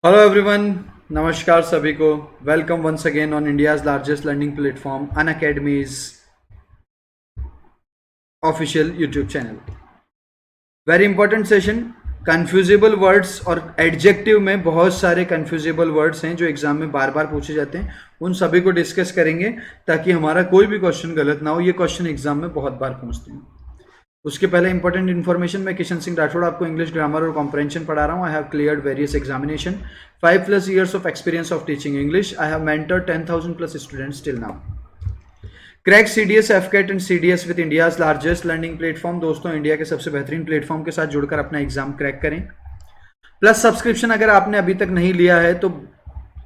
Hello everyone, नमस्कार सभी को। Welcome once again on India's largest learning platform Unacademy's official YouTube channel. Very important session. Confusable words और adjective में बहुत सारे कन्फ्यूजेबल वर्ड्स हैं जो एग्जाम में बार बार पूछे जाते हैं। उन सभी को डिस्कस करेंगे ताकि हमारा कोई भी क्वेश्चन गलत ना हो। ये क्वेश्चन एग्जाम में बहुत बार पूछते हैं। उसके पहले इंपॉर्टेंट इन्फॉर्मेशन, मैं किशन सिंह राठौड़ आपको इंग्लिश ग्रामर और कॉम्प्रहेंशन पढ़ा रहा हूँ। I have cleared various examination, 5+ years of experience of teaching English. I have mentored 10,000+ students till now. Crack CDS, FCAT and CDS with India's largest learning platform. दोस्तों, India के सबसे बेहतरीन platform के साथ जुड़कर अपना एग्जाम क्रैक करें। Plus subscription अगर आपने अभी तक नहीं लिया है तो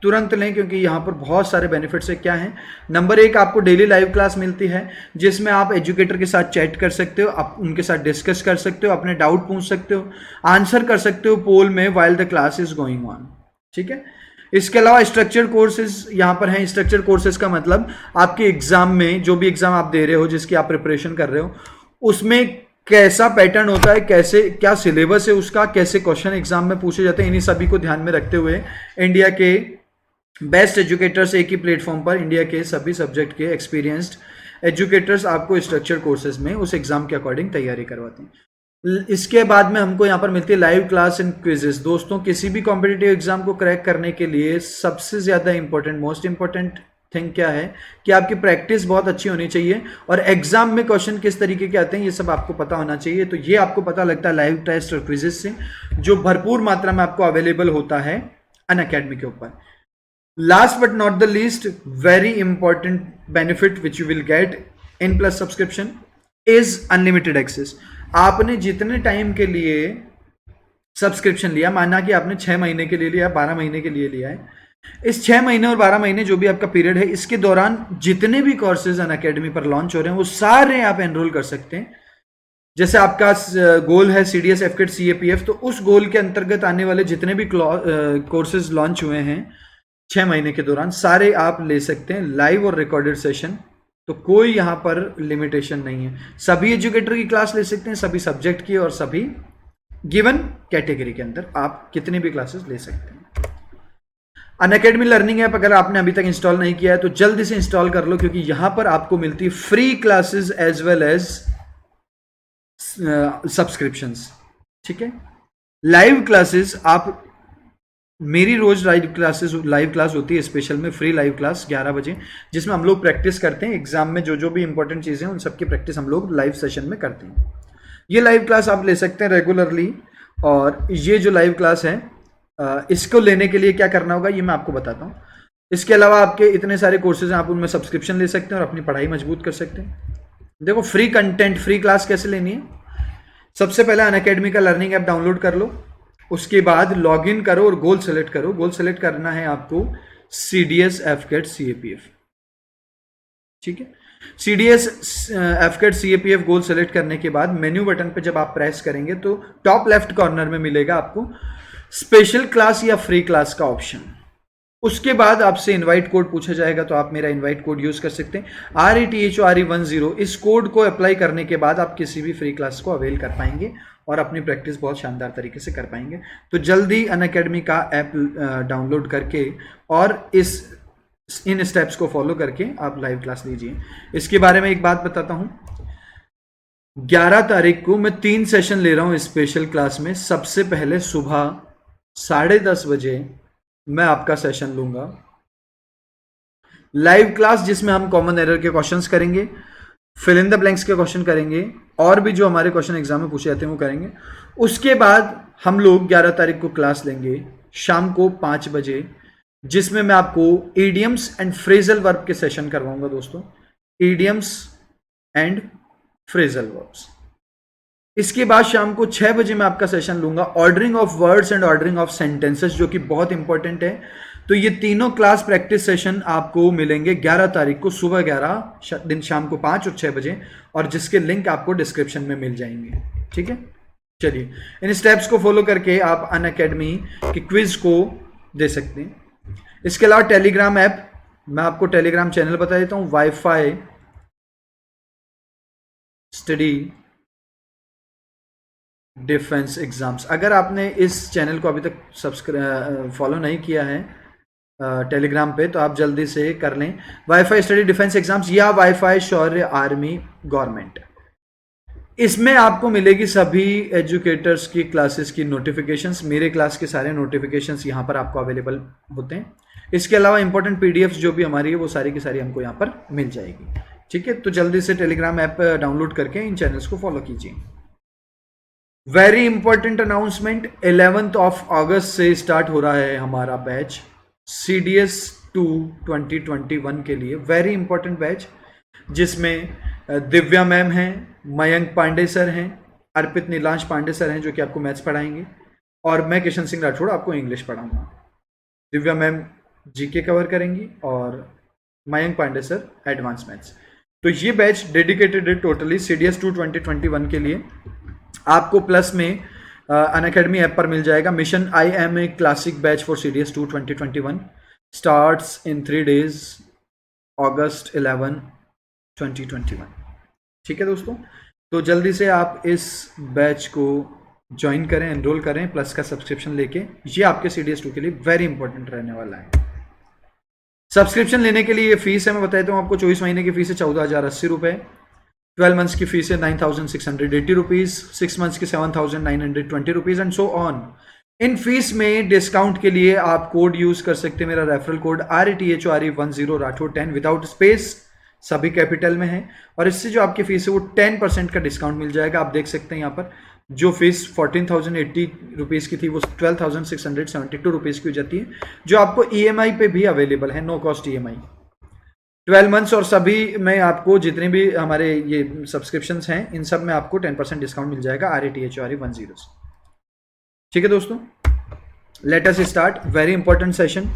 तुरंत लें, क्योंकि यहाँ पर बहुत सारे बेनिफिट्स है। क्या है? नंबर 1, आपको डेली लाइव क्लास मिलती है जिसमें आप एजुकेटर के साथ चैट कर सकते हो, आप उनके साथ डिस्कस कर सकते हो, अपने डाउट पूछ सकते हो, आंसर कर सकते हो पोल में while the class is going on. ठीक है। इसके अलावा स्ट्रक्चर्ड कोर्सेज यहाँ पर हैं। स्ट्रक्चर्ड कोर्सेज का मतलब आपके एग्जाम में, जो भी एग्जाम आप दे रहे हो, जिसकी आप प्रिपरेशन कर रहे हो, उसमें कैसा पैटर्न होता है, कैसे क्या सिलेबस है उसका, कैसे क्वेश्चन एग्जाम में पूछे जाते हैं, इन्हीं सभी को ध्यान में रखते हुए इंडिया के बेस्ट एजुकेटर्स एक ही प्लेटफॉर्म पर, इंडिया के सभी सब्जेक्ट के एक्सपीरियंस्ड एजुकेटर्स आपको स्ट्रक्चर्ड कोर्सेज में उस एग्जाम के अकॉर्डिंग तैयारी करवाते हैं। इसके बाद में हमको यहाँ पर मिलती है लाइव क्लास एंड क्विजेस। दोस्तों, किसी भी कॉम्पिटिटिव एग्जाम को क्रैक करने के लिए सबसे ज्यादा इंपॉर्टेंट, मोस्ट इंपॉर्टेंट थिंग क्या है कि आपकी प्रैक्टिस बहुत अच्छी होनी चाहिए और एग्जाम में क्वेश्चन किस तरीके के आते हैं ये सब आपको पता होना चाहिए। तो ये आपको पता लगता है लाइव टेस्ट और क्विजेस से, जो भरपूर मात्रा में आपको अवेलेबल होता है अनअकैडमी के ऊपर। Last but not the least, very important benefit which you will get in Plus subscription is unlimited access. आपने जितने टाइम के लिए सब्सक्रिप्शन लिया, माना कि आपने 6 महीने के लिए लिया, 12 महीने के लिए लिया है, इस 6 महीने और 12 महीने जो भी आपका पीरियड है, इसके दौरान जितने भी कोर्सेज अनअकैडमी पर लॉन्च हो रहे हैं वो सारे आप एनरोल कर सकते हैं। जैसे आपका गोल है CDS, FCAT, CAPF, तो उस गोल के अंतर्गत आने वाले जितने भी कोर्सेज लॉन्च हुए हैं 6 महीने के दौरान, सारे आप ले सकते हैं, लाइव और रिकॉर्डेड सेशन। तो कोई यहां पर लिमिटेशन नहीं है। सभी एजुकेटर की क्लास ले सकते हैं, सभी सब्जेक्ट की और सभी गिवन कैटेगरी के अंदर आप कितनी भी क्लासेस ले सकते हैं। अनअकैडमी लर्निंग ऐप अगर आपने अभी तक इंस्टॉल नहीं किया है तो जल्दी से इंस्टॉल कर लो, क्योंकि यहां पर आपको मिलती है free classes as well as subscriptions. ठीक है। लाइव क्लासेस आप, मेरी रोज लाइव क्लास होती है स्पेशल में, फ्री लाइव क्लास 11 बजे, जिसमें हम लोग प्रैक्टिस करते हैं एग्जाम में जो जो भी इंपॉर्टेंट चीजें हैं उन सबकी प्रैक्टिस हम लोग लाइव सेशन में करते हैं। ये लाइव क्लास आप ले सकते हैं रेगुलरली। और ये जो लाइव क्लास है इसको लेने के लिए क्या करना होगा ये मैं आपको बताता हूँ। इसके अलावा आपके इतने सारे कोर्सेज हैं, आप उनमें सब्सक्रिप्शन ले सकते हैं और अपनी पढ़ाई मजबूत कर सकते हैं। देखो, फ्री कंटेंट, फ्री क्लास कैसे लेनी है। सबसे पहले अनअकैडमी का लर्निंग ऐप डाउनलोड कर लो। उसके बाद लॉग इन करो और गोल सेलेक्ट करो। गोल सेलेक्ट करना है आपको CDS, FCAT, CAPF। ठीक है। CDS, FCAT, CAPF goal select करने के बाद मेन्यू बटन पे जब आप प्रेस करेंगे तो टॉप लेफ्ट कॉर्नर में मिलेगा आपको स्पेशल क्लास या फ्री क्लास का ऑप्शन। उसके बाद आपसे इनवाइट कोड पूछा जाएगा, तो आप मेरा इनवाइट कोड यूज कर सकते हैं, RETHORE10। इस कोड को अप्लाई करने के बाद आप किसी भी फ्री क्लास को अवेल कर पाएंगे और अपनी प्रैक्टिस बहुत शानदार तरीके से कर पाएंगे। तो जल्दी अनअकैडमी का ऐप डाउनलोड करके और इन स्टेप्स को फॉलो करके आप लाइव क्लास लीजिए। इसके बारे में एक बात बताता हूं, 11 तारीख को मैं 3 सेशन ले रहा हूं स्पेशल क्लास में। सबसे पहले सुबह 10:30 बजे मैं आपका सेशन लूंगा लाइव क्लास, जिसमें हम कॉमन एरर के क्वेश्चंस करेंगे, फिल इन द ब्लैंक्स के क्वेश्चन करेंगे और भी जो हमारे क्वेश्चन एग्जाम में पूछे जाते हैं वो करेंगे। उसके बाद हम लोग 11 तारीख को क्लास लेंगे शाम को 5 बजे, जिसमें मैं आपको ईडियम्स एंड फ्रेजल वर्ब के सेशन करवाऊंगा। दोस्तों, ईडियम्स एंड फ्रेजल वर्ब्स। इसके बाद शाम को 6 बजे मैं आपका सेशन लूंगा ordering of words and ordering of sentences, जो कि बहुत इंपॉर्टेंट है। तो ये तीनों क्लास प्रैक्टिस सेशन आपको मिलेंगे 11 तारीख को सुबह 11, दिन शाम को 5 और 6 बजे, और जिसके लिंक आपको डिस्क्रिप्शन में मिल जाएंगे। ठीक है। चलिए, इन स्टेप्स को फॉलो करके आप अनअकैडमी के क्विज को दे सकते हैं। इसके अलावा टेलीग्राम ऐप, मैं आपको टेलीग्राम चैनल बता देता हूं, वाईफाई स्टडी डिफेंस एग्जाम्स। अगर आपने इस चैनल को अभी तक सब्सक्राइब फॉलो नहीं किया है टेलीग्राम पे, तो आप जल्दी से कर लें। वाईफाई स्टडी डिफेंस एग्जाम्स या वाईफाई शौर्य आर्मी गवर्नमेंट, इसमें आपको मिलेगी सभी एजुकेटर्स की क्लासेस की नोटिफिकेशंस। मेरे क्लास के सारे नोटिफिकेशंस यहाँ पर आपको अवेलेबल होते हैं। इसके अलावा इंपॉर्टेंट पीडीएफ्स जो भी हमारी है वो सारी की सारी हमको यहाँ पर मिल जाएगी। ठीक है, तो जल्दी से टेलीग्राम ऐप डाउनलोड करके इन चैनल्स को फॉलो कीजिए। Very important announcement, 11th of अगस्त से स्टार्ट हो रहा है हमारा बैच CDS 2 2021 के लिए। वेरी इंपॉर्टेंट बैच, जिसमें दिव्या मैम हैं, मयंक पांडे सर हैं, अर्पित नीलांश पांडे सर हैं जो कि आपको मैथ्स पढ़ाएंगे, और मैं किशन सिंह राठौड़ आपको इंग्लिश पढ़ाऊंगा। दिव्या मैम जीके कवर करेंगी और Mayank Pandey sir advance maths. तो ये बैच डेडिकेटेड है टोटली CDS 2 2021 के लिए। आपको प्लस में अनअकैडमी ऐप पर मिल जाएगा। Mission IMA classic batch for CDS 2 2021 starts in 3 days, August 11, 2021। ठीक है दोस्तों, तो जल्दी से आप इस बैच को ज्वाइन करें, एनरोल करें प्लस का सब्सक्रिप्शन लेके। ये आपके CDS 2 के लिए वेरी इंपॉर्टेंट रहने वाला है। सब्सक्रिप्शन लेने के लिए ये फीस है, मैं बता देता हूँ आपको। 24 महीने की फीस है 14,080 रुपये, 12 मंथ्स की फीस है 9,680 रुपीज़, 6 मंथ्स की 7,920 rupees and so on. In fees में डिस्काउंट के लिए आप कोड यूज कर सकते हैं, मेरा referral code RETHORE10 Rathore 10 without space, सभी कैपिटल में है, और इससे जो आपकी फीस है वो 10% का डिस्काउंट मिल जाएगा। आप देख सकते हैं यहाँ पर जो फीस 14,080 रुपीज़ की थी वो 12,672 रुपीज़ की हो जाती है, जो आपको EMI पे भी अवेलेबल है, नो कॉस्ट EMI 12 मंथ्स। और सभी में आपको जितने भी हमारे ये सब्सक्रिप्शंस हैं इन सब में आपको 10% डिस्काउंट मिल जाएगा RETHORE10 से। ठीक है दोस्तों, let us start. Very important session,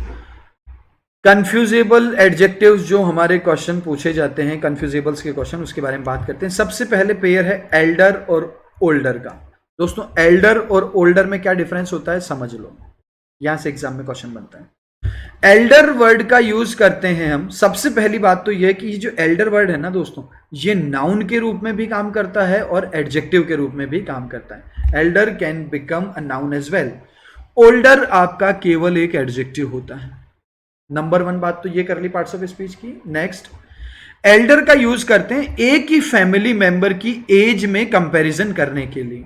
confusable adjectives जो हमारे क्वेश्चन पूछे जाते हैं, कन्फ्यूजेबल्स के क्वेश्चन, उसके बारे में बात करते हैं। सबसे पहले पेयर है एल्डर और ओल्डर का। दोस्तों एल्डर और ओल्डर में क्या डिफरेंस होता है समझ लो, यहां से एग्जाम में क्वेश्चन बनता है। एल्डर वर्ड का यूज करते हैं हम। सबसे पहली बात तो यह कि ये जो एल्डर वर्ड है ना दोस्तों, ये नाउन के रूप में भी काम करता है और एडजेक्टिव के रूप में भी काम करता है। Elder can become a noun as well. Older आपका केवल एक एडजेक्टिव होता है। नंबर 1 बात तो ये कर ली पार्ट्स ऑफ स्पीच की। नेक्स्ट, एल्डर का यूज करते हैं एक ही फैमिली मेंबर की एज में कंपैरिजन करने के लिए।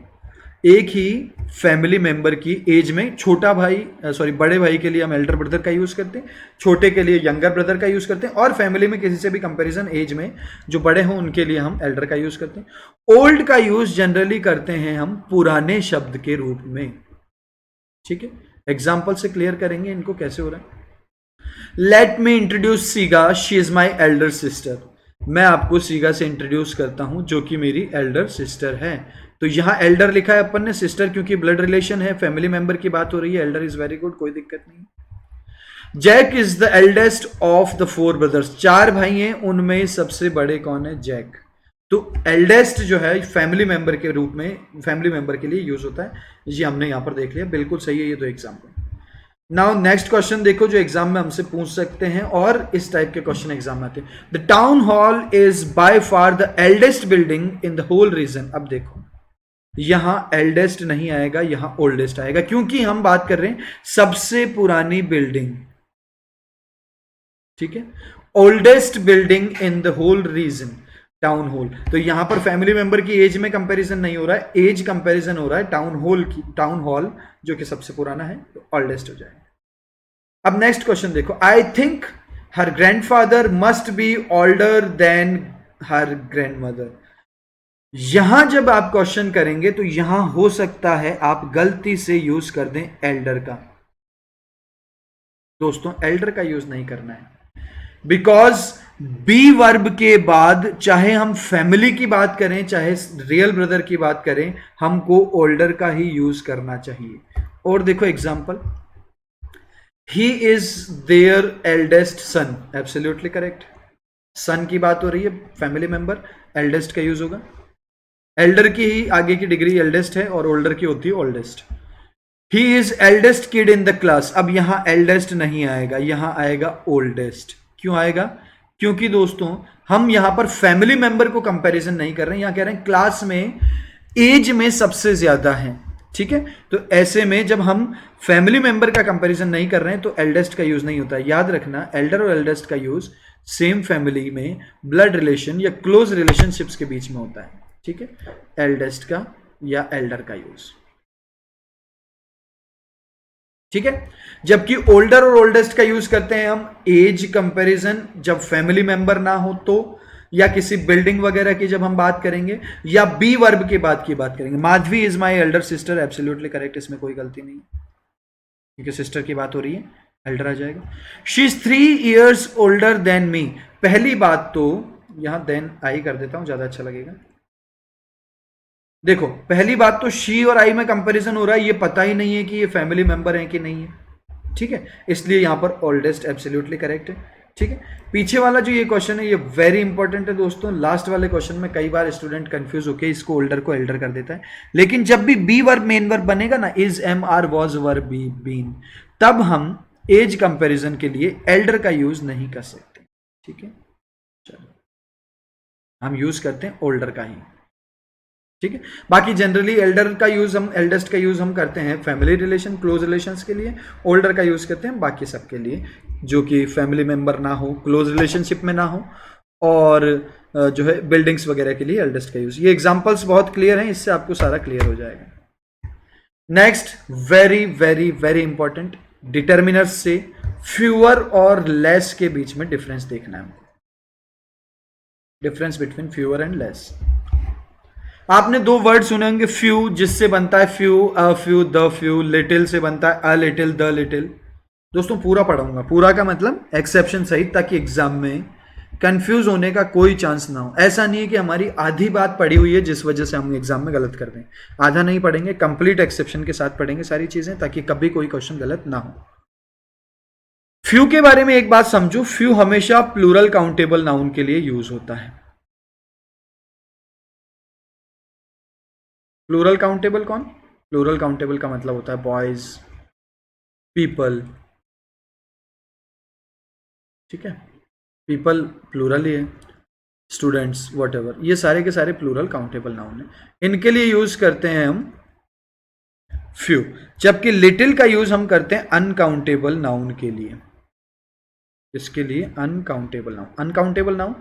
एक ही फैमिली मेंबर की एज में, छोटा भाई बड़े भाई के लिए हम एल्डर ब्रदर का यूज करते हैं, छोटे के लिए यंगर ब्रदर का यूज करते हैं, और फैमिली में किसी से भी कंपैरिजन एज में जो बड़े हों उनके लिए हम एल्डर का यूज करते हैं। ओल्ड का यूज जनरली करते हैं हम पुराने शब्द के रूप में। ठीक है, एग्जाम्पल से क्लियर करेंगे इनको कैसे हो रहा है। लेट मी इंट्रोड्यूस सीगा, she is my elder sister. मैं आपको सीगा से इंट्रोड्यूस करता हूं जो कि मेरी एल्डर सिस्टर है। तो यहां एल्डर लिखा है अपन ने, सिस्टर क्योंकि ब्लड रिलेशन है, फैमिली मेंबर की बात हो रही है। एल्डर इज वेरी गुड, कोई दिक्कत नहीं। Jack is the eldest of the 4 brothers. 4 भाई हैं, उनमें सबसे बड़े कौन है? जैक। तो एल्डेस्ट जो है फैमिली मेंबर के रूप में, फैमिली मेंबर के लिए यूज होता है। ये हमने यहां पर देख लिया, बिल्कुल सही है ये 2 एग्जाम्पल। नाउ नेक्स्ट क्वेश्चन देखो जो एग्जाम में हमसे पूछ सकते हैं, और इस टाइप के क्वेश्चन एग्जाम में आते हैं। The town hall is by far the eldest building in the whole region. अब देखो यहां एल्डेस्ट नहीं आएगा, यहां ओल्डेस्ट आएगा, क्योंकि हम बात कर रहे हैं सबसे पुरानी बिल्डिंग। ठीक है, oldest building in the whole region, town hall. तो यहां पर फैमिली मेंबर की एज में कंपैरिजन नहीं हो रहा है, एज कंपैरिजन हो रहा है टाउन हॉल की। टाउन हॉल जो कि सबसे पुराना है तो ओल्डेस्ट हो जाएगा। अब नेक्स्ट क्वेश्चन देखो, I think her grandfather must be older than her grandmother. यहां जब आप क्वेश्चन करेंगे तो यहां हो सकता है आप गलती से यूज कर दें एल्डर का। दोस्तों एल्डर का यूज नहीं करना है, बिकॉज बी वर्ब के बाद चाहे हम फैमिली की बात करें चाहे रियल ब्रदर की बात करें, हमको ओल्डर का ही यूज करना चाहिए। और देखो example, he is their eldest son, absolutely correct. Son की बात हो रही है, फैमिली मेंबर, एल्डेस्ट का यूज होगा। एल्डर की ही आगे की डिग्री एल्डेस्ट है और ओल्डर की होती है oldest. He is eldest kid in the class. अब यहां एल्डेस्ट नहीं आएगा, यहां आएगा ओल्डेस्ट। क्यों आएगा? क्योंकि दोस्तों हम यहां पर फैमिली मेंबर को कंपैरिजन नहीं कर रहे हैं, यहां कह रहे हैं क्लास में एज में सबसे ज्यादा है, ठीक है। तो ऐसे में जब हम फैमिली मेंबर का कंपैरिजन नहीं कर रहे हैं तो एल्डेस्ट का यूज नहीं होता। याद रखना, एल्डर और एल्डेस्ट का यूज सेम फैमिली में ब्लड रिलेशन या क्लोज रिलेशनशिप्स के बीच में होता है, ठीक है, एल्डेस्ट का या एल्डर का यूज, ठीक है। जबकि ओल्डर और ओल्डेस्ट का यूज करते हैं हम एज कंपैरिजन जब फैमिली मेंबर ना हो तो, या किसी बिल्डिंग वगैरह की जब हम बात करेंगे, या बी वर्ब की बात करेंगे। Madhavi is my elder sister, absolutely correct, इसमें कोई गलती नहीं क्योंकि सिस्टर की बात हो रही है, एल्डर आ जाएगा। She is 3 years older than me, पहली बात तो यहां देन आई कर देता हूं, ज्यादा अच्छा लगेगा। देखो पहली बात तो शी और आई में कंपैरिजन हो रहा है, ये पता ही नहीं है कि ये फैमिली मेंबर है कि नहीं है, ठीक है, इसलिए यहां पर ओल्डेस्ट एब्सोल्युटली करेक्ट है, ठीक है। पीछे वाला जो ये क्वेश्चन है ये वेरी इंपॉर्टेंट है दोस्तों। लास्ट वाले क्वेश्चन में कई बार स्टूडेंट कंफ्यूज होकर इसको ओल्डर को एल्डर कर देता है, लेकिन जब भी बी वर्ब मेन वर्ब बनेगा ना, is, am, are, was, were, be, been, तब हम एज कंपैरिजन के लिए एल्डर का यूज नहीं कर सकते, ठीक है। चलो हम यूज करते हैं ओल्डर का ही, ठीक है। बाकी जनरली एल्डर का यूज हम, एल्डेस्ट का यूज हम करते हैं फैमिली रिलेशन, क्लोज रिलेशंस के लिए, ओल्डर का यूज करते हैं बाकी सब के लिए जो कि फैमिली मेंबर ना हो, क्लोज रिलेशनशिप में ना हो, और जो है बिल्डिंग्स वगैरह के लिए एल्डेस्ट का यूज। ये एग्जांपल्स बहुत क्लियर हैं, इससे आपको सारा क्लियर हो जाएगा। Next very very very important, determiners से फ्यूअर और लेस के बीच में डिफरेंस देखना है हमको, difference between fewer and less. आपने 2 वर्ड सुने होंगे, फ्यू जिससे बनता है few, a few, the few, little से बनता है अ लिटिल, द लिटिल। दोस्तों पूरा पढ़ाऊंगा, पूरा का मतलब एक्सेप्शन सहित, ताकि एग्जाम में कंफ्यूज होने का कोई चांस ना हो। ऐसा नहीं है कि हमारी आधी बात पढ़ी हुई है जिस वजह से हम एग्जाम में गलत कर दें, आधा नहीं पढ़ेंगे, कंप्लीट एक्सेप्शन के साथ पढ़ेंगे सारी चीजें, ताकि कभी कोई क्वेश्चन गलत ना हो। फ्यू के बारे में एक बात समझो, फ्यू हमेशा प्लूरल काउंटेबल नाउन के लिए यूज होता है। प्लूरल काउंटेबल कौन? प्लूरल काउंटेबल का मतलब होता है बॉयज, पीपल, ठीक है, पीपल प्लूरल ही है, स्टूडेंट्स, व्हाटएवर, ये सारे के सारे प्लूरल काउंटेबल नाउन है, इनके लिए यूज करते हैं हम फ्यू। जबकि लिटिल का यूज हम करते हैं अनकाउंटेबल नाउन के लिए। इसके लिए uncountable noun, uncountable noun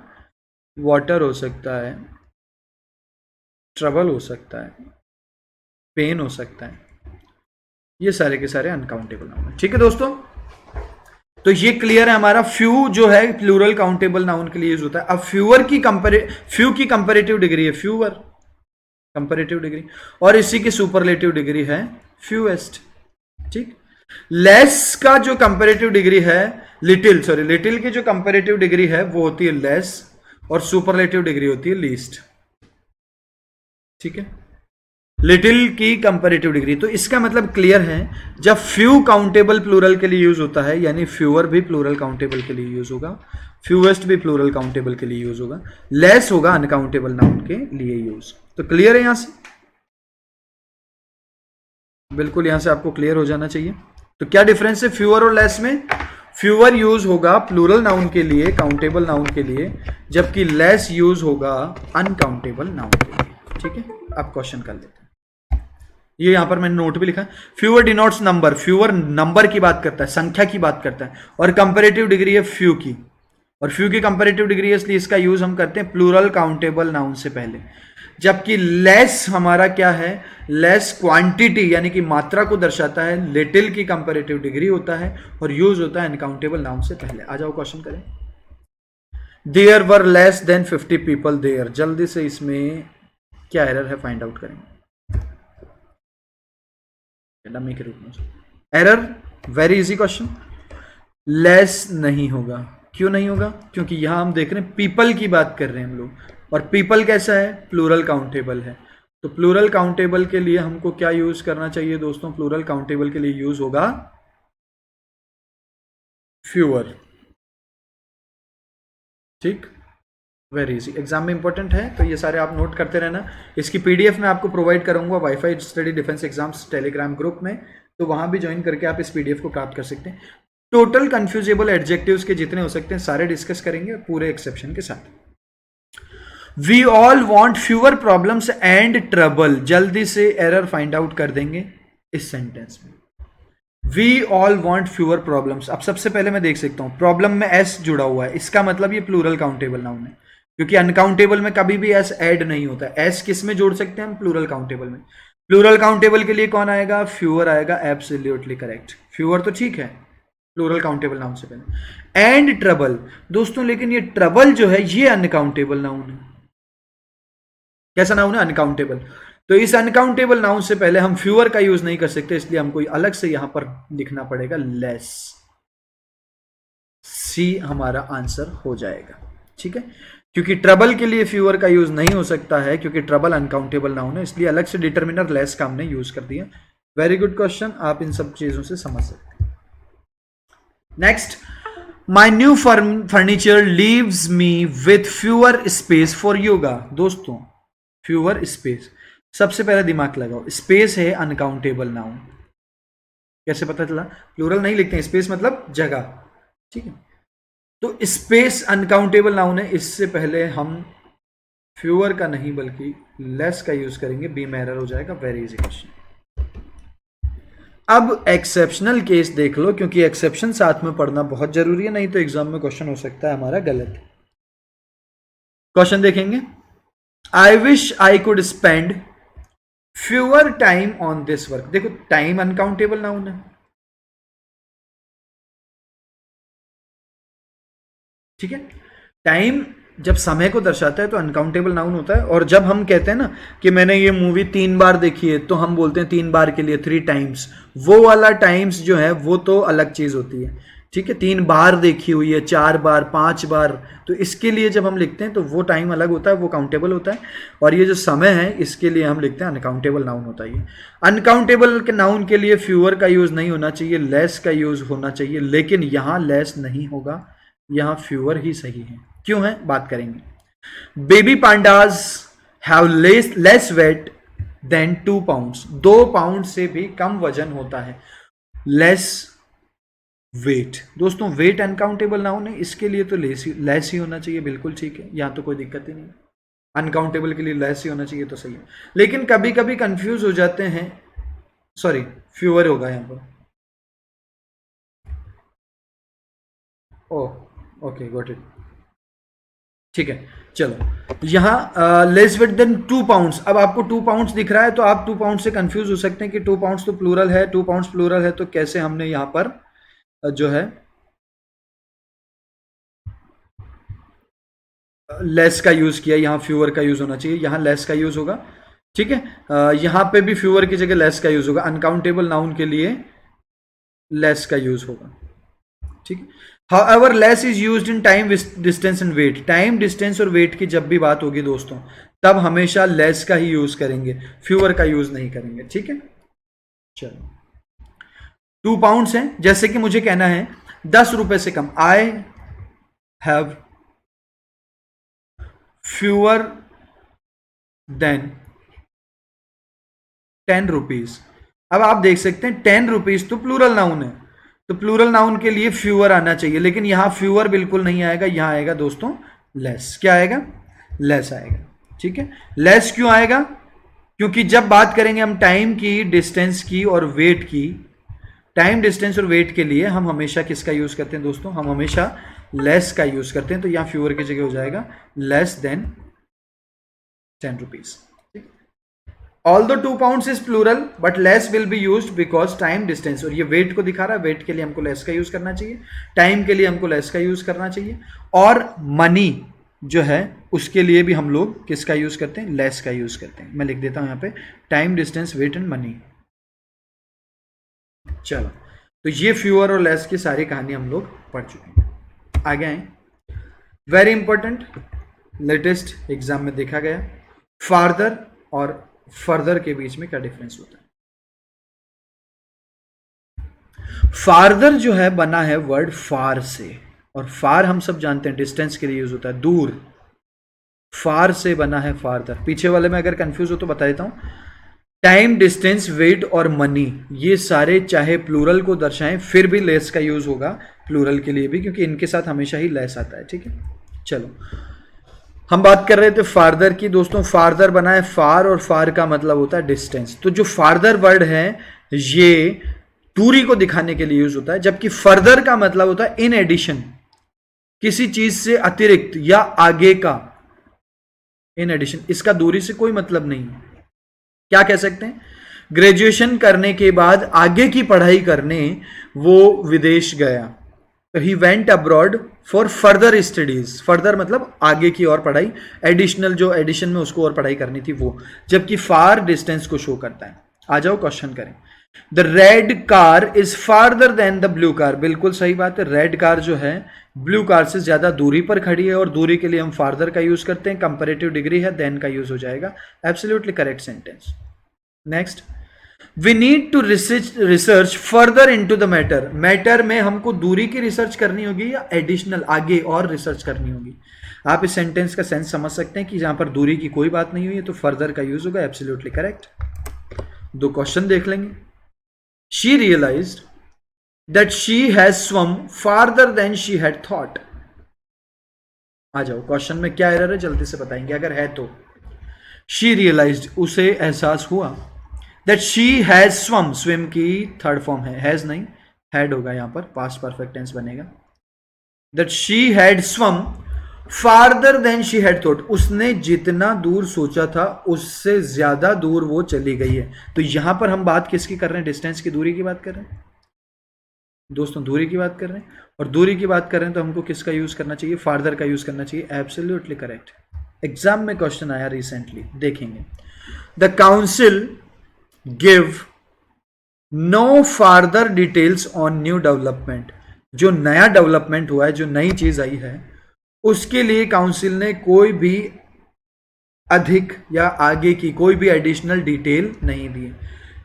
water हो सकता है, ट्रबल हो सकता है, पेन हो सकता है, ये सारे के सारे अनकाउंटेबल नाउन है, ठीक है दोस्तों। तो ये क्लियर है हमारा, फ्यू जो है प्लूरल काउंटेबल नाउन के लिए यूज होता है। अब फ्यू की कंपैरेटिव डिग्री है फ्यूअर, कंपैरेटिव डिग्री, और इसी की सुपरलेटिव डिग्री है फ्यूएस्ट, ठीक। लेस का जो कंपैरेटिव डिग्री है, लिटिल की जो कंपैरेटिव डिग्री है वो होती है लेस, और सुपरलेटिव डिग्री होती है लीस्ट, ठीक है, लिटिल की कंपैरेटिव डिग्री। तो इसका मतलब क्लियर है, जब फ्यू काउंटेबल प्लूरल के लिए यूज होता है, यानी फ्यूअर भी प्लूरल काउंटेबल के लिए यूज होगा, फ्यूएस्ट भी प्लूरल काउंटेबल के लिए यूज होगा, लेस होगा अनकाउंटेबल नाउन के लिए यूज। तो क्लियर है यहां से, बिल्कुल यहां से आपको क्लियर हो जाना चाहिए। तो क्या डिफरेंस है फ्यूअर और लेस में? फ्यूअर यूज होगा प्लूरल नाउन के लिए, काउंटेबल नाउन के लिए, जबकि लेस यूज होगा अनकाउंटेबल नाउन के लिए, ठीक है। अब क्वेश्चन कर लेते हैं, ये यहां पर मैंने नोट भी लिखा है। Fewer denotes number, fewer number की बात करता है, संख्या की बात करता है, और कंपैरेटिव डिग्री है फ्यू की, और फ्यू की कंपैरेटिव डिग्री है, इसलिए इसका यूज हम करते हैं प्लूरल काउंटेबल नाउन से पहले। जबकि लेस हमारा क्या है, लेस क्वांटिटी यानी कि मात्रा को दर्शाता है, लिटिल की कंपैरेटिव डिग्री होता है, और यूज होता है अनकाउंटेबल नाउन से पहले। आ जाओ क्वेश्चन करें। There were less than 50 people there, जल्दी से इसमें क्या एरर है फाइंड आउट करेंगे डमी के रूप में। Error, very easy question, less नहीं होगा। क्यों नहीं होगा? क्योंकि यहां हम देख रहे हैं पीपल की बात कर रहे हैं हम लोग, और पीपल कैसा है, प्लूरल काउंटेबल है। तो प्लूरल काउंटेबल के लिए हमको क्या यूज करना चाहिए दोस्तों? प्लूरल काउंटेबल के लिए यूज होगा फ्यूअर, ठीक, वेरी इजी, एग्जाम में इंपॉर्टेंट है, तो ये सारे आप नोट करते रहना। इसकी पीडीएफ मैं आपको प्रोवाइड करूंगा wifi study defence exams Telegram group में, तो वहां भी ज्वाइन करके आप इस पीडीएफ को प्राप्त कर सकते हैं। टोटल कंफ्यूजेबल एडजेक्टिव्स के जितने हो सकते हैं सारे डिस्कस करेंगे पूरे एक्सेप्शन के साथ। We all want fewer problems and trouble, जल्दी से एरर फाइंड आउट कर देंगे इस सेंटेंस में। We all want fewer problems, अब सबसे पहले मैं देख सकता हूं प्रॉब्लम में एस जुड़ा हुआ है, इसका मतलब ये प्लूरल काउंटेबल नाउन है, क्योंकि अनकाउंटेबल में कभी भी एस ऐड नहीं होता। एस किस में जोड़ सकते हैं हम? प्लूरल काउंटेबल में। प्लूरल काउंटेबल के लिए कौन आएगा? फ्यूअर आएगा, एब्सोल्युटली करेक्ट। फ्यूअर तो ठीक है प्लूरल काउंटेबल नाउन से पहले। एंड ट्रबल, दोस्तों लेकिन ये ट्रबल जो है ये अनकाउंटेबल नाउन है। कैसा नाउन है? अनकाउंटेबल। तो इस अनकाउंटेबल नाउन से पहले हम फ्यूअर का यूज नहीं कर सकते, इसलिए हमको अलग से यहां पर लिखना पड़ेगा लेस। सी हमारा आंसर हो जाएगा, ठीक है, क्योंकि ट्रबल के लिए फ्यूअर का यूज नहीं हो सकता है, क्योंकि ट्रबल अनकाउंटेबल नाउन है, इसलिए अलग से डिटर्मिनर लेस का हमने यूज कर दिया। वेरी गुड क्वेश्चन, आप इन सब चीजों से समझ सकते हैं। Next, my new furniture leaves me with fewer space for yoga. दोस्तों फ्यूअर स्पेस, सबसे पहले दिमाग लगाओ, स्पेस है अनकाउंटेबल नाउन, कैसे पता चला? प्लूरल नहीं लिखते हैं, स्पेस मतलब जगह, ठीक है, तो स्पेस अनकाउंटेबल नाउन है, इससे पहले हम फ्यूअर का नहीं बल्कि लेस का यूज करेंगे, बी में एरर हो जाएगा। Very easy question. अब एक्सेप्शनल केस देख लो, क्योंकि एक्सेप्शन साथ में पढ़ना बहुत जरूरी है, नहीं तो एग्जाम में क्वेश्चन हो सकता है हमारा गलत। क्वेश्चन देखेंगे, I wish I could spend fewer time on this work. देखो टाइम अनकाउंटेबल नाउन है, ठीक है, टाइम जब समय को दर्शाता है तो अनकाउंटेबल नाउन होता है। और जब हम कहते हैं ना कि मैंने ये मूवी 3 बार देखी है, तो हम बोलते हैं 3 बार के लिए 3 टाइम्स, वो वाला टाइम्स जो है वो तो अलग चीज होती है, ठीक है। 3 बार देखी हुई है, 4 बार, 5 बार, तो इसके लिए जब हम लिखते हैं तो वो टाइम अलग होता है, वो काउंटेबल होता है। और ये जो समय है इसके लिए हम लिखते हैं अनकाउंटेबल नाउन होता है। अनकाउंटेबल के नाउन के लिए फ्यूअर का यूज नहीं होना चाहिए, लेस का यूज होना चाहिए, लेकिन यहां लेस नहीं होगा, यहां फ्यूअर ही सही है। क्यों है बात करेंगे। Baby pandas have less weight than 2 pounds, 2 pound से भी कम वजन होता है। लेस वेट, दोस्तों वेट अनकाउंटेबल नाउन है, इसके लिए तो लेस ही होना चाहिए, बिल्कुल ठीक है, यहां तो कोई दिक्कत ही नहीं। अनकाउंटेबल के लिए लेस ही होना चाहिए तो सही है, लेकिन कभी कभी कंफ्यूज हो जाते हैं, सॉरी फ्यूअर होगा यहां पर। ओह ओके गॉट इट, ठीक है। चलो यहां लेस वेट देन 2 पाउंड्स, अब आपको 2 पाउंड्स दिख रहा है तो आप 2 पाउंड से कंफ्यूज हो सकते हैं कि 2 पाउंड्स तो प्लूरल है, 2 पाउंड्स प्लूरल है, तो कैसे हमने यहां पर जो है लेस का यूज किया, यहां फ्यूअर का यूज होना चाहिए, यहां लेस का यूज होगा, ठीक है। यहां पे भी फ्यूअर की जगह लेस का यूज होगा, अनकाउंटेबल नाउन के लिए लेस का यूज होगा, ठीक है। However, less is used in time, distance and weight. Time, distance और वेट की जब भी बात होगी दोस्तों, तब हमेशा लेस का ही यूज करेंगे, फ्यूअर का यूज नहीं करेंगे, ठीक है। चलो 2 पाउंड्स हैं, जैसे कि मुझे कहना है 10 रुपए से कम, I have fewer than 10 rupees. अब आप देख सकते हैं 10 रुपीज तो प्लूरल नाउन है, तो प्लूरल नाउन के लिए फ्यूअर आना चाहिए, लेकिन यहां फ्यूअर बिल्कुल नहीं आएगा, यहां आएगा दोस्तों लेस। क्या आएगा? लेस आएगा, ठीक है। लेस क्यों आएगा? क्योंकि जब बात करेंगे हम टाइम की, डिस्टेंस की और वेट की, टाइम, डिस्टेंस और वेट के लिए हम हमेशा किसका यूज करते हैं दोस्तों? हम हमेशा लेस का यूज करते हैं, तो यहां फ्यूअर की जगह हो जाएगा less than 10 rupees. Although 2 pounds is plural, but less will be used because time, distance, और ये weight को दिखा रहा है, weight के लिए हमको less का यूज करना चाहिए, time के लिए हमको less का यूज करना चाहिए, और money जो है उसके लिए भी हम लोग किसका यूज करते हैं? less का यूज करते हैं। मैं लिख देता हूं यहाँ पे time, distance, weight and money। चलो तो ये फ्यूअर और लेस की सारी कहानी हम लोग पढ़ चुके हैं। आगे आए, वेरी इंपॉर्टेंट, लेटेस्ट एग्जाम में देखा गया, फार्दर और फर्दर के बीच में क्या डिफरेंस होता है। फार्दर जो है बना है वर्ड फार से, और फार हम सब जानते हैं डिस्टेंस के लिए यूज होता है, दूर। फार से बना है फार्दर। पीछे वाले में अगर कंफ्यूज हो तो बता देता हूं, टाइम, डिस्टेंस, वेट और मनी, ये सारे चाहे प्लूरल को दर्शाएं फिर भी लेस का यूज होगा प्लूरल के लिए भी, क्योंकि इनके साथ हमेशा ही लेस आता है, ठीक है। चलो हम बात कर रहे थे फार्दर की दोस्तों, फार्दर बना है फार, और फार का मतलब होता है डिस्टेंस। तो जो फार्दर वर्ड है ये दूरी को दिखाने के लिए यूज होता है, जबकि फर्दर का मतलब होता है इन एडिशन, किसी चीज से अतिरिक्त या आगे का, इन एडिशन। इसका दूरी से कोई मतलब नहीं है। क्या कह सकते हैं, ग्रेजुएशन करने के बाद आगे की पढ़ाई करने वो विदेश गया, तो he went abroad for further studies. Further मतलब आगे की और पढ़ाई, एडिशनल जो एडिशन में उसको और पढ़ाई करनी थी वो, जबकि फार डिस्टेंस को शो करता है। आ जाओ क्वेश्चन करें। The red car is farther than the blue car. बिल्कुल सही बात है, रेड कार जो है ब्लू कार से ज्यादा दूरी पर खड़ी है, और दूरी के लिए हम फार्दर का यूज करते हैं, कंपैरेटिव डिग्री है, देन का यूज हो जाएगा। Absolutely correct sentence. Next, we need to research further into the matter. Matter में हमको दूरी की रिसर्च करनी होगी या एडिशनल आगे और रिसर्च करनी होगी। आप इस सेंटेंस का सेंस समझ सकते हैं कि जहां पर दूरी की कोई बात नहीं हुई है तो फर्दर का यूज होगा। Absolutely correct. दो क्वेश्चन देख लेंगे। She realized that she has swum farther than she had thought. आ जाओ, क्वेश्चन में क्या एरर है जल्दी से बताएंगे अगर है तो। शी रियलाइज्ड, उसे एहसास हुआ, that she has swum, swim की थर्ड फॉर्म है, हैज नहीं हैड होगा यहां पर, पास्ट परफेक्ट टेंस बनेगा। That she had swum farther than she had thought, उसने जितना दूर सोचा था उससे ज्यादा दूर वो चली गई है। तो यहां पर हम बात किसकी कर रहे हैं, डिस्टेंस की, दूरी की बात कर रहे हैं दोस्तों, दूरी की बात कर रहे हैं। और दूरी की बात कर रहे हैं तो हमको किसका यूज करना चाहिए, फार्दर का यूज करना चाहिए। Absolutely correct. एग्जाम में क्वेश्चन आया रिसेंटली, देखेंगे। The council give no farther details on new development. जो नया डेवलपमेंट हुआ है, जो नई चीज आई है, उसके लिए काउंसिल ने कोई भी अधिक या आगे की कोई भी एडिशनल डिटेल नहीं दी।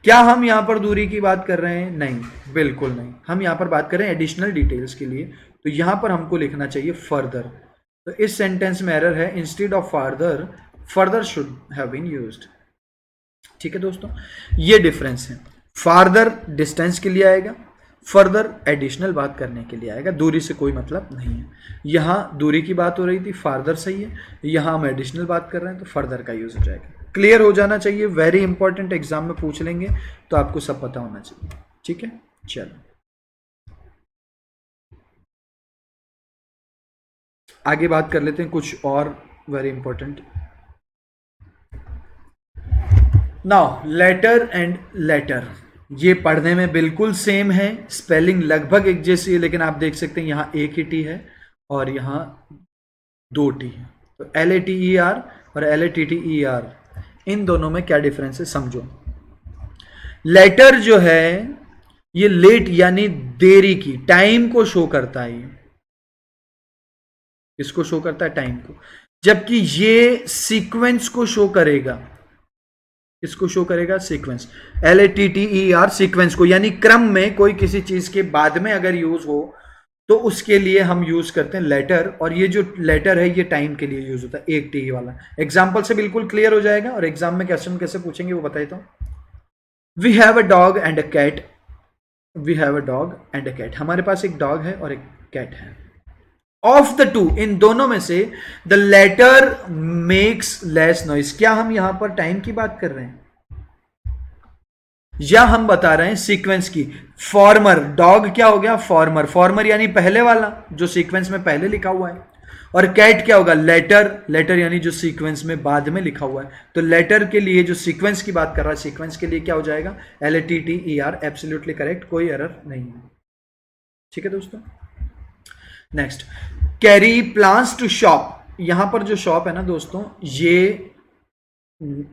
क्या हम यहां पर दूरी की बात कर रहे हैं, नहीं, बिल्कुल नहीं। हम यहां पर बात कर रहे हैं एडिशनल डिटेल्स के लिए, तो यहां पर हमको लिखना चाहिए फर्दर। तो इस सेंटेंस में एरर है, instead of farther further should have been used. ठीक है दोस्तों, ये डिफरेंस है। फार्दर डिस्टेंस के लिए आएगा, फर्दर एडिशनल बात करने के लिए आएगा, दूरी से कोई मतलब नहीं है। यहां दूरी की बात हो रही थी, फार्दर सही है, यहां हम एडिशनल बात कर रहे हैं तो फर्दर का यूज हो जाएगा। क्लियर हो जाना चाहिए, वेरी इंपॉर्टेंट, एग्जाम में पूछ लेंगे तो आपको सब पता होना चाहिए। ठीक है, चलो आगे बात कर लेते हैं कुछ और very important. Now later and later, ये पढ़ने में बिल्कुल सेम है, स्पेलिंग लगभग एक जैसी है, लेकिन आप देख सकते हैं यहां एक ही टी है और यहां दो टी है। तो LATER और LATTER, इन दोनों में क्या डिफरेंस है समझो। लेटर जो है ये लेट यानी देरी की, टाइम को शो करता है। ये किसको शो करता है, टाइम को। जबकि ये सीक्वेंस को शो करेगा, किसको शो करेगा, सीक्वेंस। LATTER, सीक्वेंस को, यानी क्रम में कोई किसी चीज के बाद में अगर यूज हो तो उसके लिए हम यूज करते हैं लेटर। और ये जो लेटर है ये टाइम के लिए यूज होता है, एक टी वाला। एग्जाम्पल से बिल्कुल क्लियर हो जाएगा, और एग्जाम में क्वेश्चन कैसे पूछेंगे वो बताता हूं। We have a dog and a cat, we have a dog and a cat, हमारे पास एक डॉग है और एक कैट है। ऑफ द टू, इन दोनों में से the latter makes less noise. क्या हम यहां पर टाइम की बात कर रहे हैं या हम बता रहे हैं सीक्वेंस की। फॉर्मर, डॉग क्या हो गया, फॉर्मर, फॉर्मर यानी पहले वाला जो सीक्वेंस में पहले लिखा हुआ है, और कैट क्या होगा, लेटर, लेटर यानी जो सीक्वेंस में बाद में लिखा हुआ है। तो लेटर के लिए जो सीक्वेंस की बात कर रहा है, सीक्वेंस के लिए क्या हो जाएगा, LATTER। एब्सोल्युटली करेक्ट, कोई एरर नहीं है। ठीक है दोस्तों, next, Carrie plans to shop. यहां पर जो शॉप है ना दोस्तों, ये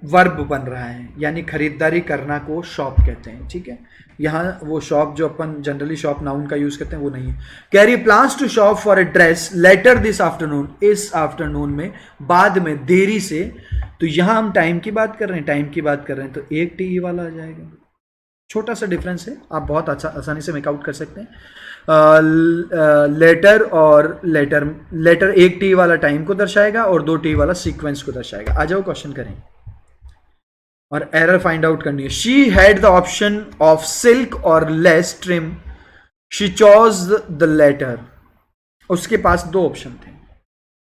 वर्ब बन रहा है, यानी खरीदारी करना को शॉप कहते हैं। ठीक है, यहां वो शॉप जो अपन जनरली शॉप नाउन का यूज करते हैं वो नहीं है। Carrie plans to shop for a dress later this afternoon, इस आफ्टरनून में, बाद में, देरी से। तो यहां हम टाइम की बात कर रहे हैं, टाइम की बात कर रहे हैं, तो एक टी वाला आ जाएगा। छोटा सा डिफरेंस है, आप बहुत अच्छा आसानी से मेकआउट कर सकते हैं। लेटर और लेटर, लेटर एक टी वाला टाइम को दर्शाएगा और दो टी वाला सीक्वेंस को दर्शाएगा। आ जाओ क्वेश्चन करें और एरर फाइंड आउट करनी है। She had the option of silk और lace trim, she chose the latter. उसके पास दो ऑप्शन थे,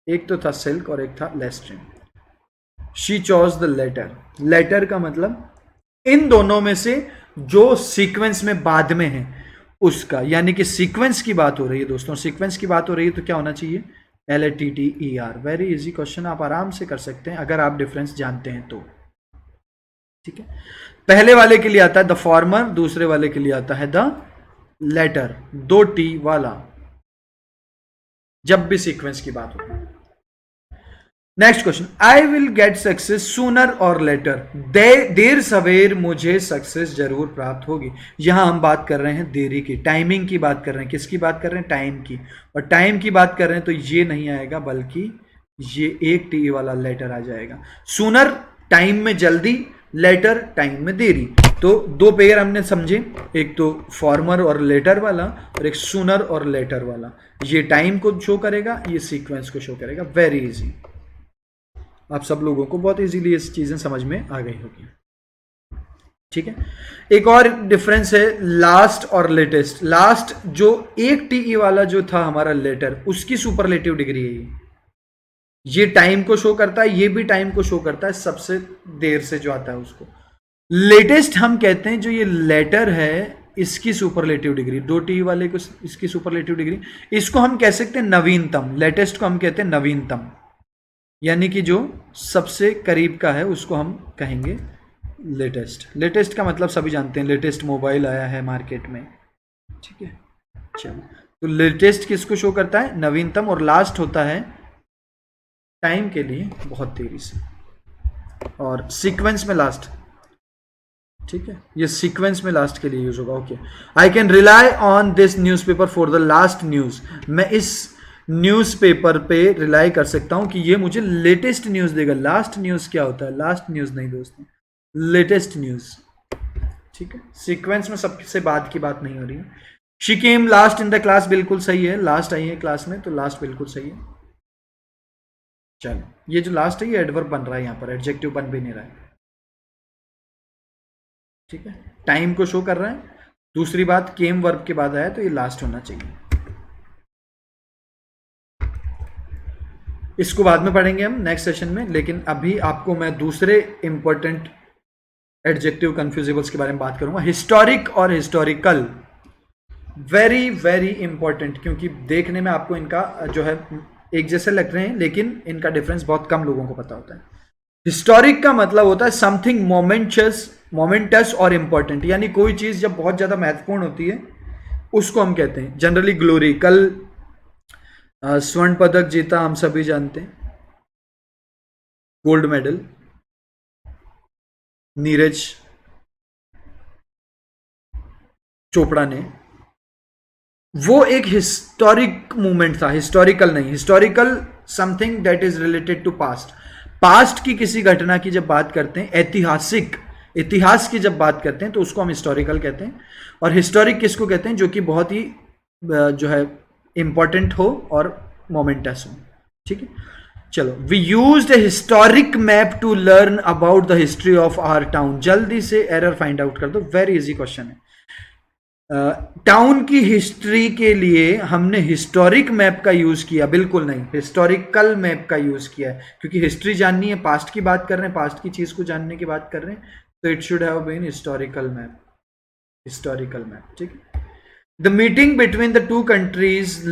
एक तो था सिल्क और एक था lace trim. She chose the latter. Latter का मतलब इन दोनों में से जो सीक्वेंस में बाद में है उसका, यानी कि सीक्वेंस की बात हो रही है दोस्तों, सीक्वेंस की बात हो रही है तो क्या होना चाहिए, LATTER। वेरी इजी क्वेश्चन, आप आराम से कर सकते हैं अगर आप डिफरेंस जानते हैं तो। ठीक है, पहले वाले के लिए आता है द फॉर्मर, दूसरे वाले के लिए आता है द लेटर, 2 T वाला, जब भी सीक्वेंस की बात हो। Next question, I will get success sooner और लेटर। देर सवेर मुझे सक्सेस जरूर प्राप्त होगी। यहां हम बात कर रहे हैं देरी की, टाइमिंग की बात कर रहे हैं। किसकी बात कर रहे हैं, टाइम की। और टाइम की बात कर रहे हैं तो ये नहीं आएगा, बल्कि ये एक टी वाला लेटर आ जाएगा। सूनर टाइम में जल्दी, लेटर टाइम में देरी। तो दो पेयर हमने समझे, एक तो फॉर्मर और लेटर वाला और एक सूनर और लेटर वाला। ये टाइम को शो करेगा, ये सीक्वेंस को शो करेगा। वेरी इजी, आप सब लोगों को बहुत इजीली ये चीजें समझ में आ गई होगी। ठीक है, एक और डिफरेंस है लास्ट और लेटेस्ट। लास्ट जो एक टीई वाला जो था हमारा लेटर, उसकी सुपरलेटिव डिग्री है ये टाइम को शो करता है, ये भी टाइम को शो करता है, सबसे देर से जो आता है उसको। लेटेस्ट हम कहते हैं जो ये लेटर है इसकी सुपरलेटिव डिग्री, 2 टी वाले को इसकी सुपरलेटिव डिग्री, इसको हम कह सकते हैं नवीनतम। लेटेस्ट को हम कहते हैं नवीनतम, यानी कि जो सबसे करीब का है उसको हम कहेंगे लेटेस्ट। लेटेस्ट का मतलब सभी जानते हैं, लेटेस्ट मोबाइल आया है मार्केट में। ठीक है, चलो, तो लेटेस्ट किसको शो करता है, नवीनतम। और लास्ट होता है टाइम के लिए बहुत देरी से, और सीक्वेंस में लास्ट। ठीक है, ये सीक्वेंस में लास्ट के लिए यूज होगा। Okay, I can rely on this newspaper for the last news. मैं इस न्यूज़पेपर पे रिलाई कर सकता हूं कि ये मुझे लेटेस्ट न्यूज़ देगा। लास्ट न्यूज़ क्या होता है, लास्ट न्यूज़ नहीं दोस्तों, लेटेस्ट न्यूज़। ठीक है, सीक्वेंस में सबसे बाद की बात नहीं हो रही है। She came last in the class, बिल्कुल सही है, लास्ट आई है क्लास में, तो लास्ट बिल्कुल सही है। चलो, ये जो लास्ट है ये एडवर्ब बन रहा है, यहां पर एडजेक्टिव बन भी नहीं रहा है। ठीक है, टाइम को शो कर रहा है। दूसरी बात, केम वर्ब के बाद आया तो ये लास्ट होना चाहिए। इसको बाद में पढ़ेंगे हम नेक्स्ट सेशन में, लेकिन अभी आपको मैं दूसरे इंपॉर्टेंट एडजेक्टिव कंफ्यूजिबल्स के बारे में बात करूंगा। हिस्टोरिक और हिस्टोरिकल, वेरी वेरी इंपॉर्टेंट, क्योंकि देखने में आपको इनका जो है एक जैसे लग रहे हैं, लेकिन इनका डिफरेंस बहुत कम लोगों को पता होता है। हिस्टोरिक का मतलब होता है समथिंग मोमेंटस और इंपॉर्टेंट, यानी कोई चीज जब बहुत ज्यादा महत्वपूर्ण होती है उसको हम कहते हैं जनरली ग्लोरी। कल स्वर्ण पदक जीता, हम सभी जानते हैं, गोल्ड मेडल, नीरज चोपड़ा ने। वो एक हिस्टोरिक मूवमेंट था, हिस्टोरिकल नहीं। Historical something that is related to past. Past की किसी घटना की जब बात करते हैं, ऐतिहासिक इतिहास की जब बात करते हैं तो उसको हम हिस्टोरिकल कहते हैं। और हिस्टोरिक किसको कहते हैं, जो कि बहुत ही जो है इंपॉर्टेंट हो और मोमेंटस हो। ठीक है, चलो, we used a historic map to learn about the history of our town. जल्दी से एरर फाइंड आउट कर दो, वेरी इजी क्वेश्चन है। टाउन की हिस्ट्री के लिए हमने हिस्टोरिक मैप का यूज किया, बिल्कुल नहीं, हिस्टोरिकल मैप का यूज किया है, क्योंकि हिस्ट्री जाननी है, पास्ट की बात कर रहे हैं, पास्ट की चीज को जानने की बात कर रहे हैं, तो it should have been historical map, historical map. ठीक है, the meeting between the two countries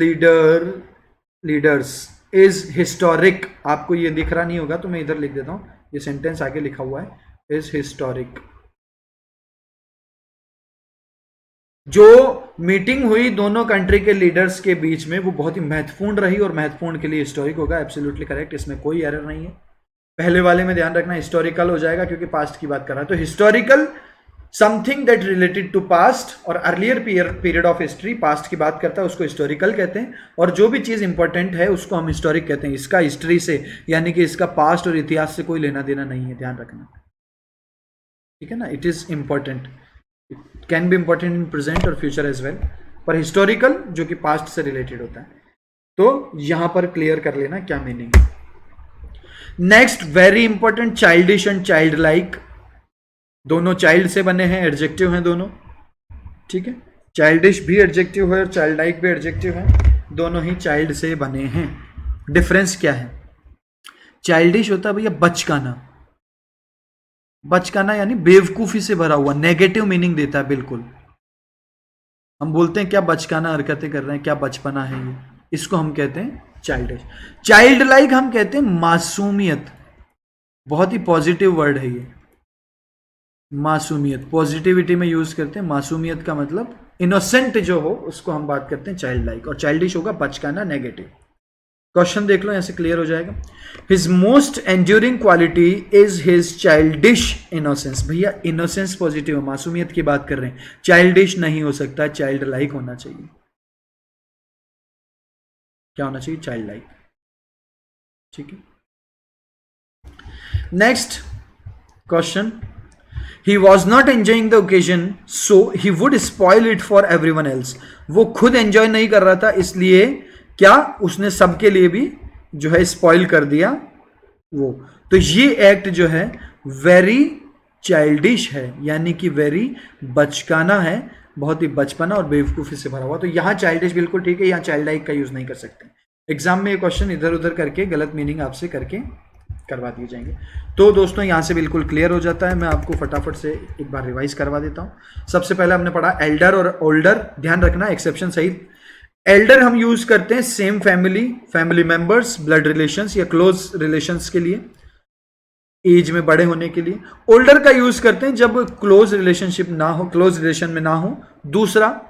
leaders is historic. आपको ये दिख रहा नहीं होगा तो मैं इधर लिख देता हूं, ये सेंटेंस आगे लिखा हुआ है, इज हिस्टोरिक। जो मीटिंग हुई दोनों कंट्री के लीडर्स के बीच में वो बहुत ही महत्वपूर्ण रही और महत्वपूर्ण के लिए हिस्टोरिक होगा। एब्सोल्युटली करेक्ट, इसमें कोई एरर नहीं है। पहले वाले में ध्यान रखना, हिस्टोरिकल हो जाएगा क्योंकि पास्ट की बात कर रहा है। तो historical something that related to past और earlier period of history, past की बात करता है उसको हिस्टोरिकल कहते हैं, और जो भी चीज इंपॉर्टेंट है उसको हम हिस्टोरिक कहते हैं। इसका हिस्ट्री से, यानी कि इसका पास्ट और इतिहास से कोई लेना देना नहीं है, ध्यान रखना। ठीक है ना, it is important, it can be important in present और फ्यूचर एज वेल, पर हिस्टोरिकल जो कि पास्ट से रिलेटेड होता है। तो यहां पर क्लियर कर लेना क्या मीनिंग है। Next, very important, childish and child like. दोनों चाइल्ड से बने हैं, एडजेक्टिव हैं दोनों। ठीक है, चाइल्डिश भी एडजेक्टिव है और चाइल्ड लाइक भी एडजेक्टिव है, दोनों ही चाइल्ड से बने हैं। डिफरेंस क्या है? चाइल्डिश होता है भैया बचकाना, बचकाना यानी बेवकूफी से भरा हुआ, नेगेटिव मीनिंग देता है बिल्कुल। हम बोलते हैं क्या बचकाना हरकतें कर रहे हैं, क्या बचपना है ये, इसको हम कहते हैं चाइल्डिश। चाइल्ड लाइक हम कहते हैं मासूमियत, बहुत ही पॉजिटिव वर्ड है ये, मासूमियत पॉजिटिविटी में यूज करते हैं। मासूमियत का मतलब इनोसेंट जो हो उसको हम बात करते हैं चाइल्ड लाइक, और चाइल्डिश होगा बचकाना, नेगेटिव। क्वेश्चन देख लो, ऐसे क्लियर हो जाएगा। His most enduring quality is his childish innocence. भैया इनोसेंस पॉजिटिव है, मासूमियत की बात कर रहे हैं, चाइल्डिश नहीं हो सकता, चाइल्ड लाइक होना चाहिए। क्या होना चाहिए? Child like. ठीक है, next question. He was not enjoying the occasion, so he would spoil it for everyone else. वो खुद एंजॉय नहीं कर रहा था, इसलिए क्या उसने सबके लिए भी जो है स्पॉइल कर दिया वो। तो ये एक्ट जो है वेरी चाइल्डिश है, यानी कि वेरी बचकाना है, बहुत ही बचपना और बेवकूफ़ी से भरा हुआ। तो यहाँ चाइल्डिश बिल्कुल ठीक है, यहाँ चाइल्ड लाइक का यूज़ नहीं कर सकते। एग्जाम में ये क्वेश्चन इधर उधर करके गलत मीनिंग आपसे करके करवा दिए जाएंगे। तो दोस्तों यहाँ से बिल्कुल क्लियर हो जाता है। मैं आपको फटाफट से एक बार रिवाइज करवा देता हूँ। सबसे पहले हमने पढ़ा एल्डर और ओल्डर, ध्यान रखना एक्सेप्शन सहित। एल्डर हम यूज करते हैं same family, family members, blood relations या क्लोज रिलेशंस के लिए, एज में बड़े होने के लिए। ओल्डर का यूज करते हैं जब क्लोज रिलेशनशिप ना हो, क्लोज रिलेशन में ना हो। दूसरा,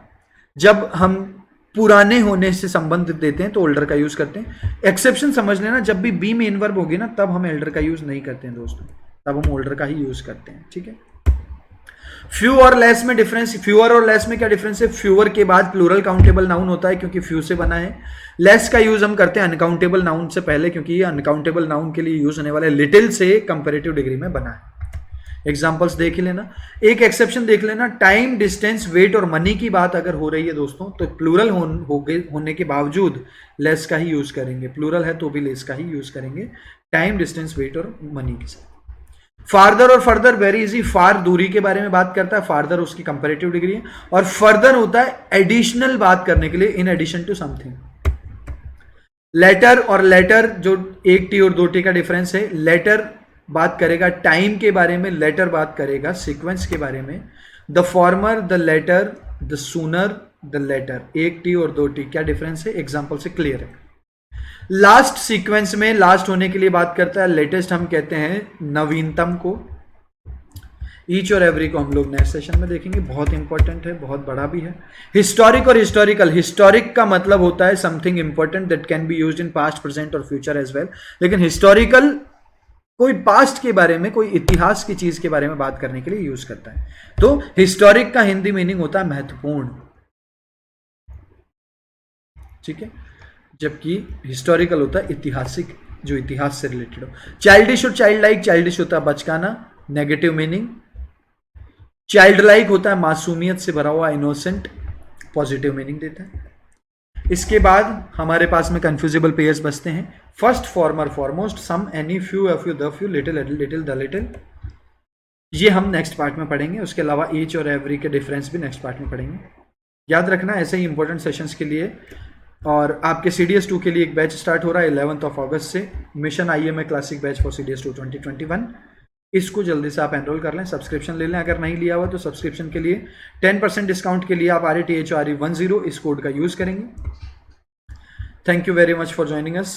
जब हम पुराने होने से संबंध देते हैं तो ओल्डर का यूज करते हैं। एक्सेप्शन समझ लेना, जब भी बी मेन वर्ब होगी ना तब हम एल्डर का यूज नहीं करते हैं दोस्तों, तब हम ओल्डर का ही यूज करते हैं। ठीक है, फ्यू और लेस में डिफरेंस। फ्यूअर और लेस में क्या डिफरेंस है? फ्यूअर के बाद प्लूरल काउंटेबल नाउन होता है क्योंकि फ्यू से बना है। लेस का यूज हम करते हैं अनकाउंटेबल नाउन से पहले, क्योंकि ये अनकाउंटेबल नाउन के लिए यूज होने वाले लिटिल से कंपेरेटिव डिग्री में बना है। एग्जाम्पल्स देख ही लेना। एक एक्सेप्शन देख लेना, टाइम, डिस्टेंस, वेट और मनी की बात अगर हो रही है दोस्तों तो प्लूरल होने के बावजूद लेस का ही यूज करेंगे। प्लूरल है तो भी लेस का ही यूज करेंगे टाइम, डिस्टेंस, वेट और मनी के साथ। फार्दर और फर्दर वेरी इजी। फार दूरी के बारे में बात करता है, फार्दर उसकी कंपेरेटिव डिग्री है, और फर्दर होता है एडिशनल बात करने के लिए, in addition to something. Later और लेटर, जो एक टी और दो टी का डिफरेंस है। लेटर बात करेगा टाइम के बारे में, लेटर बात करेगा सीक्वेंस के बारे में। The former, the latter, the sooner, the later, एक टी और दो टी, क्या डिफरेंस है? एग्जाम्पल से क्लियर है। लास्ट सीक्वेंस में लास्ट होने के लिए बात करता है, लेटेस्ट हम कहते हैं नवीनतम को। ईच और एवरी को हम लोग नेक्स्ट सेशन में देखेंगे, बहुत इंपॉर्टेंट है, बहुत बड़ा भी है। हिस्टोरिक और हिस्टोरिकल। हिस्टोरिक का मतलब होता है something important that can be used in past, present और फ्यूचर एज वेल। लेकिन हिस्टोरिकल कोई पास्ट के बारे में, कोई इतिहास की चीज के बारे में बात करने के लिए यूज करता है। तो हिस्टोरिक का हिंदी मीनिंग होता है महत्वपूर्ण। ठीक है, जबकि हिस्टोरिकल होता है ऐतिहासिक, जो इतिहास से रिलेटेड हो। चाइल्डिश और चाइल्ड लाइक। चाइल्डिश होता है बचकाना, नेगेटिव मीनिंग। चाइल्ड लाइक होता है मासूमियत से भरा हुआ, इनोसेंट, पॉजिटिव मीनिंग देता है। इसके बाद हमारे पास में कंफ्यूजिबल पेयर्स बचते हैं। First, former, foremost, some, any, few, a few, the few, little, little, the little. ये हम नेक्स्ट पार्ट में पढ़ेंगे। उसके अलावा ईच और एवरी के डिफरेंस भी नेक्स्ट पार्ट में पढ़ेंगे। याद रखना, ऐसे ही इंपॉर्टेंट सेशंस के लिए। और आपके CDS 2 के लिए एक बैच स्टार्ट हो रहा है 11 अगस्त से, mission IMA classic batch for CDS 2 2021। इसको जल्दी से आप एनरोल कर लें, सब्सक्रिप्शन ले लें। अगर नहीं लिया हुआ तो सब्सक्रिप्शन के लिए 10% डिस्काउंट के लिए आप RETHRE10 इस कोड का यूज करेंगे। Thank you very much for joining us.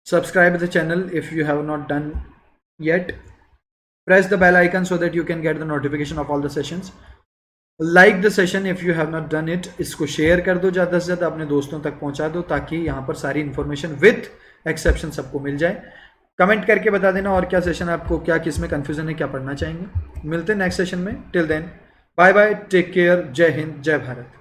Subscribe the channel if you have not done yet. Press the bell icon so that you can get the notification of all the sessions. Like the session if you have not done it. इसको share कर दो, ज़्यादा से ज़्यादा अपने दोस्तों तक पहुंचा दो, ताकि यहाँ पर सारी इन्फॉर्मेशन विथ एक्सेप्शन सबको मिल जाए। कमेंट करके बता देना और क्या सेशन आपको, क्या किस में कंफ्यूजन है, क्या पढ़ना चाहेंगे। मिलते हैं नेक्स्ट सेशन में। Till then bye bye, take care, जय हिंद, जय भारत।